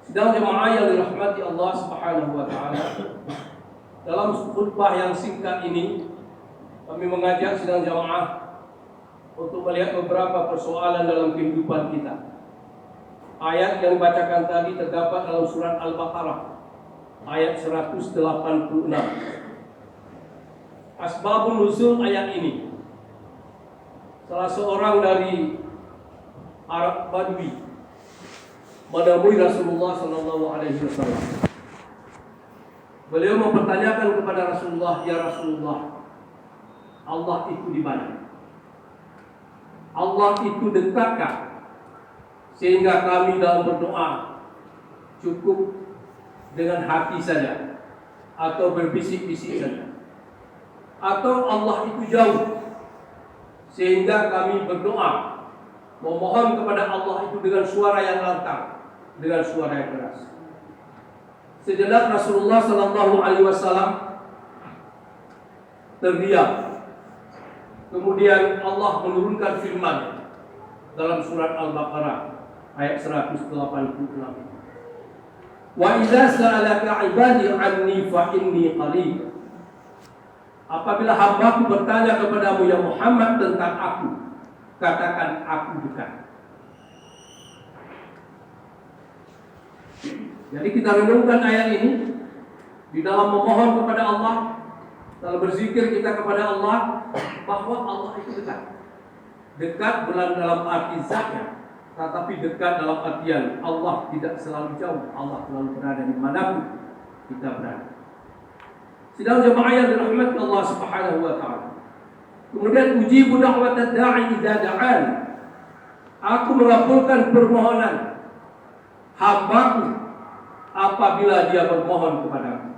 Sidang jemaah yang dirahmati Allah Subhanahu wa taala. Dalam khutbah yang singkat ini kami mengajak sidang jemaah untuk melihat beberapa persoalan dalam kehidupan kita. Ayat yang dibacakan tadi terdapat dalam surat Al-Baqarah ayat 186. Asbabun nuzul ayat ini. Salah seorang dari Arab Badui menemui Rasulullah SAW. Beliau mempertanyakan kepada Rasulullah, "Ya Rasulullah, Allah itu di mana? Allah itu dekatkah sehingga kami dalam berdoa cukup dengan hati saja atau berbisik-bisik saja? Atau Allah itu jauh sehingga kami berdoa memohon kepada Allah itu dengan suara yang lantang, dengan suara yang keras?" Sejenak Rasulullah SAW terdiam. Kemudian Allah menurunkan firman dalam surat Al-Baqarah ayat 186. Wa idza sa'alaka 'ibadi 'anni fa inni qarib. Apabila hamba-Ku bertanya kepadamu ya Muhammad tentang aku, katakan aku dekat. Jadi kita renungkan ayat ini di dalam memohon kepada Allah, dalam berzikir kita kepada Allah, bahwa Allah itu dekat. Dekat bukan dalam arti zatnya, tetapi dekat dalam artian Allah tidak selalu jauh, Allah selalu berada di manapun kita berada. Sidang jemaah yang dirahmati Allah Subhanahu wa taala. Kemudian ujibu da'watad da'i idza da'an. Aku mengabulkan permohonan hamba-Ku apabila dia bermohon kepadaku.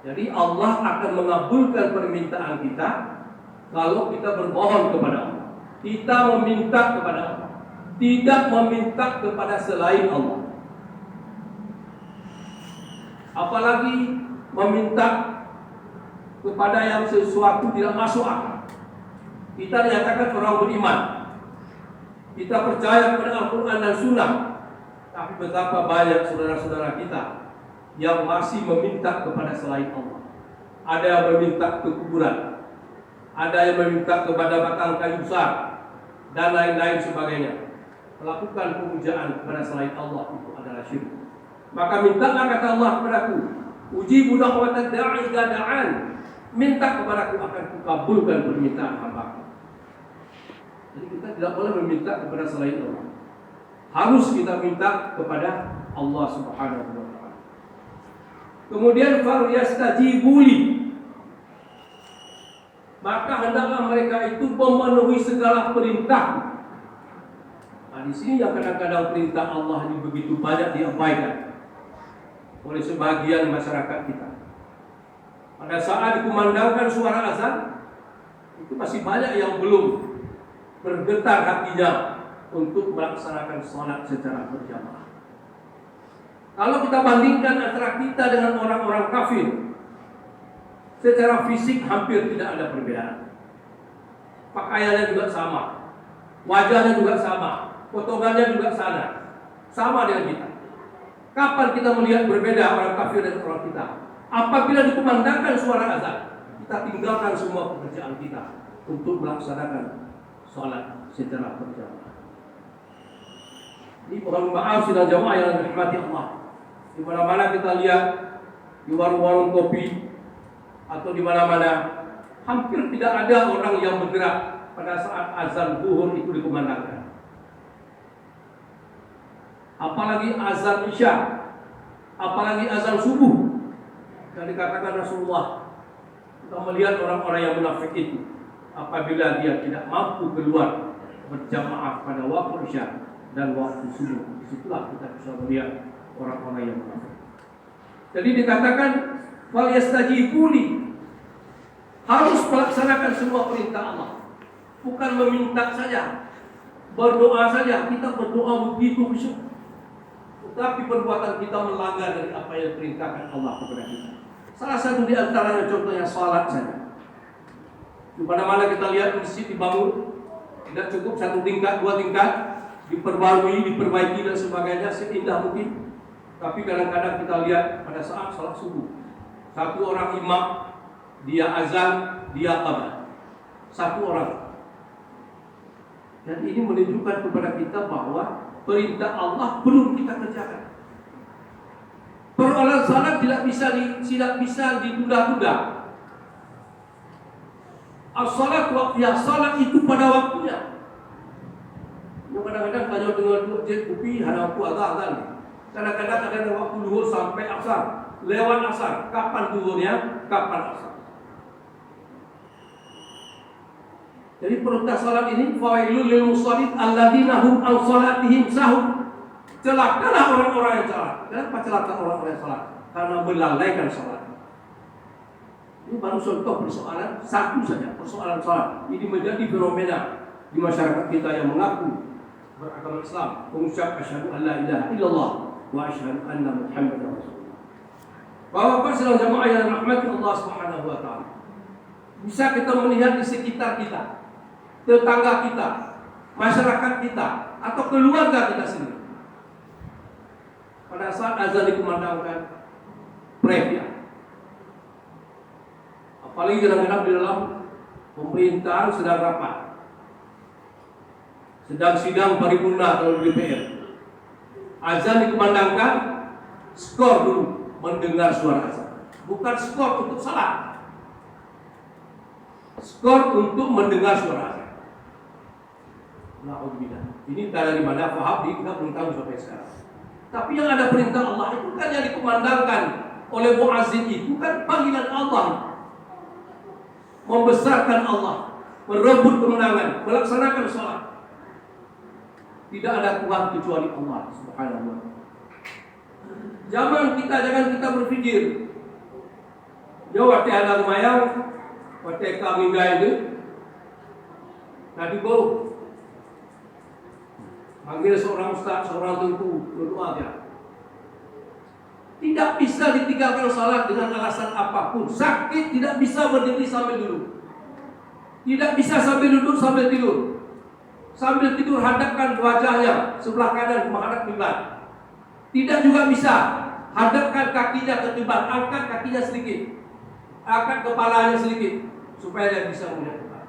Jadi Allah akan mengabulkan permintaan kita kalau kita bermohon kepada Allah. Kita meminta kepada Allah, tidak meminta kepada selain Allah. Apalagi meminta kepada yang sesuatu tidak masuk akal. Kita dinyatakan orang beriman, kita percaya kepada Al-Quran dan Sunnah, tapi betapa banyak saudara-saudara kita yang masih meminta kepada selain Allah. Ada yang meminta ke kuburan, ada yang meminta kepada batang kayu besar, dan lain-lain sebagainya. Melakukan pemujaan kepada selain Allah itu adalah syirik. Maka mintalah, kata Allah kepadaku, ujibu da'watad da'i idza da'an. Minta kepadaku, akan kukabulkan permintaan hamba-Ku. Jadi kita tidak boleh meminta kepada selain Allah. Harus kita minta kepada Allah Subhanahu wa taala. Kemudian falyastajibuli. Maka hendaklah mereka itu memenuhi segala perintah. Nah, di sini yang kadang-kadang perintah Allah ini begitu banyak diabaikan oleh sebagian masyarakat kita. Pada saat dikumandangkan suara azan, itu masih banyak yang belum bergetar hatinya untuk melaksanakan sholat secara berjamaah. Kalau kita bandingkan antara kita dengan orang-orang kafir, secara fisik hampir tidak ada perbedaan. Pakaiannya juga sama, wajahnya juga sama, potongannya juga sama dengan kita. Kapan kita melihat berbeda orang kafir dan orang kita? Apabila dikumandangkan suara azan, kita tinggalkan semua pekerjaan kita untuk melaksanakan sholat secara berjamaah. Ini mohon maaf sidang jamaah yang dirahmati Allah. Di mana-mana kita lihat di warung-warung kopi atau di mana-mana, hampir tidak ada orang yang bergerak pada saat azan zuhur itu dikumandangkan. Apalagi azan isya, apalagi azan subuh. Dan dikatakan Rasulullah, kita melihat orang-orang yang munafik itu, apabila dia tidak mampu keluar berjamaah pada waktu isya dan waktu subuh, disitulah kita bisa melihat orang-orang yang munafik. Jadi dikatakan falyastajibuli, harus melaksanakan semua perintah Allah, bukan meminta saja, berdoa saja. Kita berdoa begitu khusyuk, tetapi perbuatan kita melanggar dari apa yang diperintahkan Allah kepada kita. Salah satu di antaranya contohnya salat saja. Di mana-mana kita lihat masjid dibangun, tidak cukup satu tingkat, dua tingkat, diperbarui, diperbaiki dan sebagainya seindah mungkin. Tapi kadang-kadang kita lihat pada saat salat subuh, satu orang imam, dia azan, dia qamat. Satu orang. Dan ini menunjukkan kepada kita bahwa perintah Allah belum kita kerjakan. Persoalan salat tidak bisa ditunda-tunda. As-salat waqtiha, salat itu pada waktunya. Kadang-kadang tanya dengan masjid kopi hana aku azan. Kadang-kadang ada waktu zuhur sampai asar, lewat asar. Kapan zuhurnya? Kapan asar? Jadi perintah salat ini fawailul lil musallin alladzina hum an salatihim sahun. Celakalah orang-orang yang salat. Kenapa celaka orang-orang yang salat? Karena melalaikan salat. Ini baru contoh persoalan satu saja, persoalan salat. Ini menjadi fenomena di masyarakat kita yang mengaku beragama Islam, mengucap asyhadu an la ilaha illallah wa asyhadu anna Muhammadar Rasulullah. Bapak-bapak sedang jamaah yang rahmati Allah Subhanahu wa taala. Bisa kita melihat di sekitar kita, tetangga kita, masyarakat kita, atau keluarga kita sendiri. Pada saat azan dikumandangkan, previa. Apalagi kadang-kadang di dalam pemerintahan sedang rapat, sedang sidang paripurna atau DPR. Azan dikumandangkan, skor dulu mendengar suara azan. Bukan skor untuk salat, skor untuk mendengar suara azan. Na'udzubillah. Ini dari mana faham kita belum tahu sampai sekarang. Tapi yang ada perintah Allah itu kan yang dikumandangkan oleh muazzin itu kan panggilan Allah, membesarkan Allah, merebut kemenangan, melaksanakan sholat. Tidak ada Tuhan kecuali Allah Subhanahu wa ta'ala. Jangan kita berpikir ya waktu ada lumayan, waktu kami gaya itu tadi bau panggil seorang ustaz, seorang tengku berdoa dia. Tidak bisa ditinggalkan salat dengan alasan apapun. Sakit tidak bisa berdiri sambil duduk. Tidak bisa sambil duduk sambil tidur. Sambil tidur hadapkan wajahnya sebelah kanan menghadap kiblat. Tidak juga bisa hadapkan kakinya ke kiblat, angkat kakinya sedikit, angkat kepalanya sedikit supaya dia bisa melihat kiblat.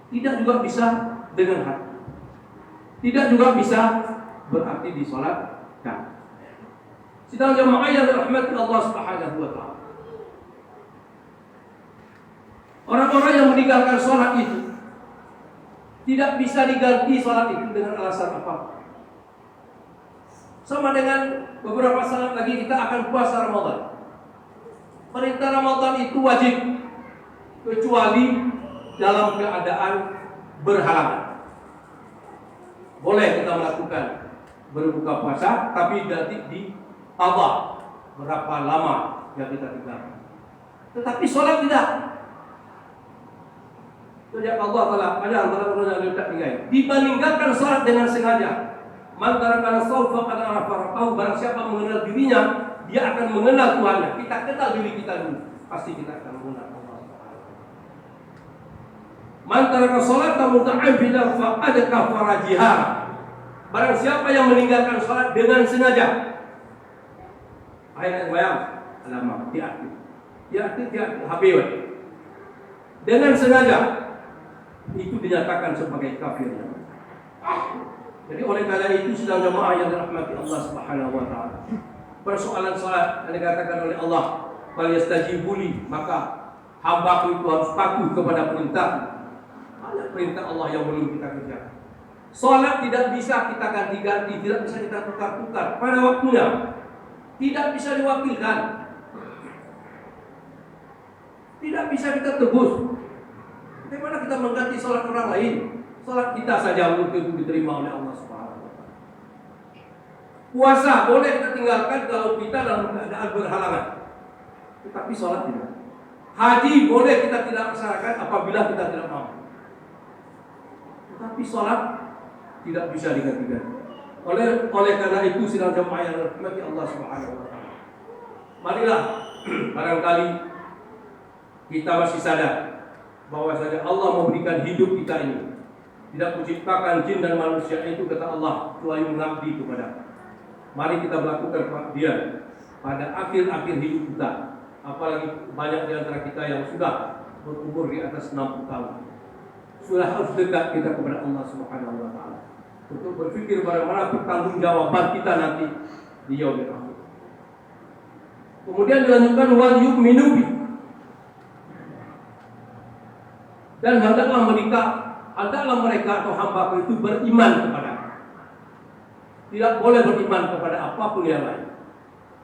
Tidak juga bisa dengan hati. Tidak juga bisa berarti disolatkan. Sidang jamaah yang dirahmati Allah Subhanahu wa ta'ala. Orang-orang yang meninggalkan sholat itu tidak bisa diganti sholat itu dengan alasan apa. Sama dengan beberapa saat lagi kita akan puasa Ramadan. Perintah Ramadan itu wajib kecuali dalam keadaan berhalangan. Boleh kita melakukan berbuka puasa, tapi nanti di Allah berapa lama yang kita tinggalkan. Tetapi sholat tidak. Sejak Allah Taala ada antara orang yang tidak tinggal. Dibandingkan sholat dengan sengaja. Mantara kana saufa qad arafa rabbahu, barang siapa mengenal dirinya, dia akan mengenal Tuhannya. Kita kenal diri kita dulu, pasti kita akan mengenal Allah. Mantara kana salat muta'ammidan faqad kafara jihad. Barang siapa yang meninggalkan salat dengan sengaja. Ayat bayang alamat tiap habis. Dengan sengaja itu dinyatakan sebagai kafir. Jadi oleh karena itu sedang jemaah yang dirahmati Allah Subhanahu wa taala. Persoalan salat yang dikatakan oleh Allah, "Fal yastajibuli," maka hamba-Ku itu harus patuh kepada perintah. Ada perintah Allah yang belum kita kerjakan. Salat tidak bisa kita ganti-ganti, tidak bisa kita tukar-tukar pada waktunya. Tidak bisa diwakilkan. Tidak bisa kita tebus. Bagaimana kita mengganti salat orang lain? Salat kita saja belum tentu diterima oleh Allah Subhanahu wa taala. Puasa boleh kita tinggalkan kalau kita dalam keadaan berhalangan. Tetapi salat tidak. Haji boleh kita tidak laksanakan apabila kita tidak mampu. Tetapi salat tidak bisa digantikan. Oleh karena itu sidang jemaah yang dirahmati Allah Subhanahu wa taala. Marilah barangkali kita masih sadar bahwa saja Allah memberikan hidup kita ini tidak menciptakan jin dan manusia itu, kata Allah, kecuali mengabdi kepada. Mari kita melakukan pengabdian pada akhir-akhir hidup kita. Apalagi banyak di antara kita yang sudah berumur di atas 60 tahun. Sudah harus dekat kita kepada Allah Subhanahu wa taala untuk berpikir bagaimana pertanggungjawaban kita nanti di yaumil akhir. Kemudian dilanjutkan wal yu'minu bi. Dan hendaklah mereka atau hamba itu beriman kepada. Tidak boleh beriman kepada apapun yang lain.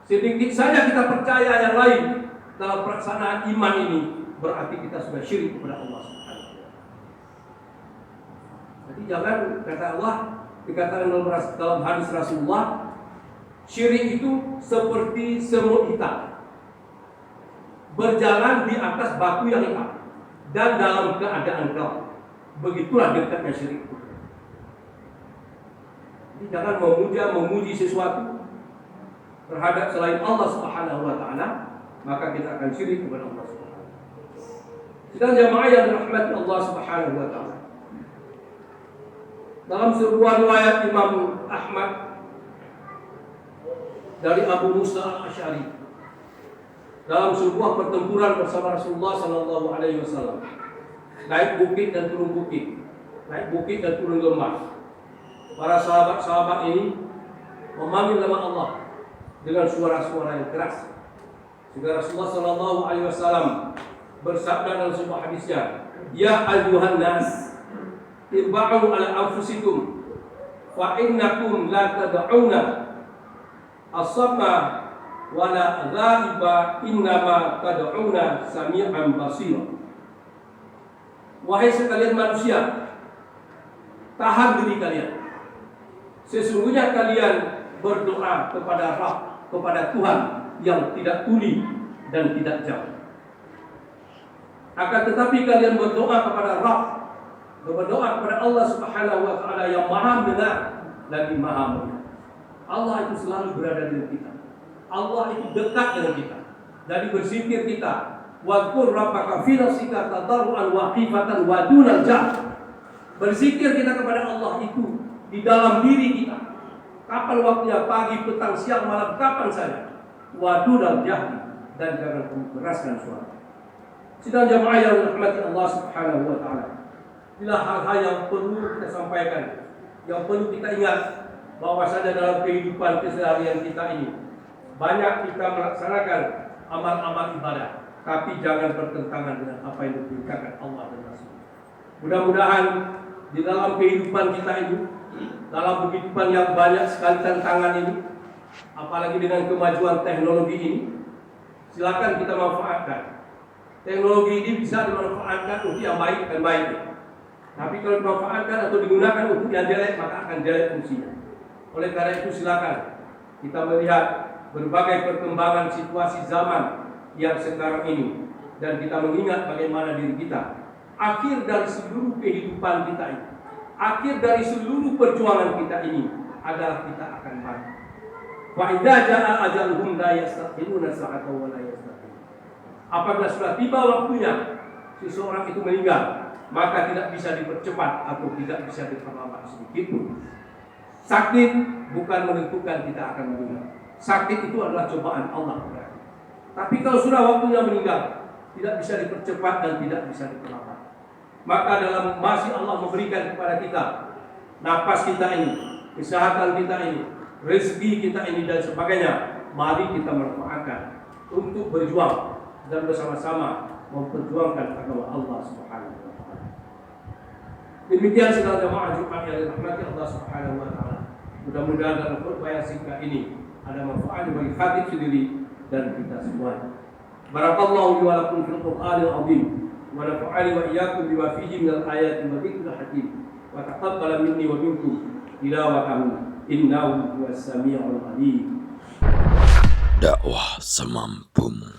Sedikit saja kita percaya yang lain dalam pelaksanaan iman ini, berarti kita sudah syirik kepada Allah Subhanahu wa taala. Jadi jangan, kata Allah, dikatakan dalam hadis Rasulullah, syirik itu seperti semut hitam berjalan di atas batu yang hitam dan dalam keadaan gelap. Begitulah dekatnya syirik itu. Jadi jangan memuji sesuatu terhadap selain Allah Subhanahu wa taala, maka kita akan syirik kepada Allah Subhanahu wa taala. Sedang jamaah yang dirahmati Allah Subhanahu wa taala, dalam sebuah riwayat Imam Ahmad dari Abu Musa al-Asy'ari, dalam sebuah pertempuran bersama Rasulullah sallallahu alaihi wasallam, naik bukit dan turun bukit, naik bukit dan turun lembah. Para sahabat-sahabat ini memanggil nama Allah dengan suara-suara yang keras. Sehingga Rasulullah sallallahu alaihi wasallam bersabda dalam sebuah hadisnya, "Ya ayyuhan nas, irba'u ala anfusikum fa innakum la tad'una as-sam'a wa la ghaiba, innama tad'una sami'an basira." Wahai sekalian manusia, tahan diri kalian. Sesungguhnya kalian berdoa kepada Rabb, kepada Tuhan yang tidak tuli dan tidak jauh. Akan tetapi kalian berdoa kepada Rabb, berdoa kepada Allah Subhanahu wa taala yang Maha mendengar lagi Maha melihat. Allah itu selalu berada dengan kita. Allah itu dekat dengan kita. Dari berzikir kita, wadhkur rabbaka fi nafsika tadarruan wa khifatan wa dunal jahr. Berzikir kita kepada Allah itu di dalam diri kita. Kapan waktunya, pagi, petang, siang, malam, kapan saja. Wa dunal jahr, dan jangan keraskan suara. Sidang jamaah yang dirahmati Allah Subhanahu wa taala, inilah hal-hal yang perlu kita sampaikan, yang perlu kita ingat, bahwa saja dalam kehidupan keseharian kita ini banyak kita melaksanakan amal-amal ibadah, tapi jangan bertentangan dengan apa yang diperintahkan Allah dan Rasul. Mudah-mudahan di dalam kehidupan kita ini, dalam kehidupan yang banyak sekali tantangan ini, apalagi dengan kemajuan teknologi ini, silakan kita manfaatkan. Teknologi ini bisa dimanfaatkan untuk yang baik dan baik. Tapi kalau dimanfaatkan atau digunakan untuk yang jelek, maka akan jelek fungsinya. Oleh karena itu silakan kita melihat berbagai perkembangan situasi zaman yang sekarang ini, dan kita mengingat bagaimana diri kita. Akhir dari seluruh kehidupan kita ini, akhir dari seluruh perjuangan kita ini adalah kita akan mati. Wa idza jaa ajaluhum la yastaqimuna sa'atan wa la yastaqim. Apabila sudah tiba waktunya seseorang itu meninggal, maka tidak bisa dipercepat atau tidak bisa diperlambat sedikit pun. Sakit bukan menentukan kita akan meninggal. Sakit itu adalah cobaan Allah. Tapi kalau sudah waktunya meninggal, tidak bisa dipercepat dan tidak bisa diperlambat. Maka dalam masih Allah memberikan kepada kita napas kita ini, kesehatan kita ini, rezeki kita ini dan sebagainya, mari kita manfaatkan untuk berjuang dan bersama-sama memperjuangkan agama Allah Subhanahu wa taala. Demikian segala jemaah Jumat yang dirahmati Allah Subhanahu wa taala. Mudah-mudahan dalam khutbah yang singkat ini ada manfaat bagi hati sendiri dan kita semua. Barakallahu li wa lakum fil Qur'anil azim. Wa nafa'ani wa iyyakum bima fihi minal ayati wa dzikril hakim. Wa taqabbal minni wa minkum tilawatahu innahu huwas samiul alim. Dakwah semampumu.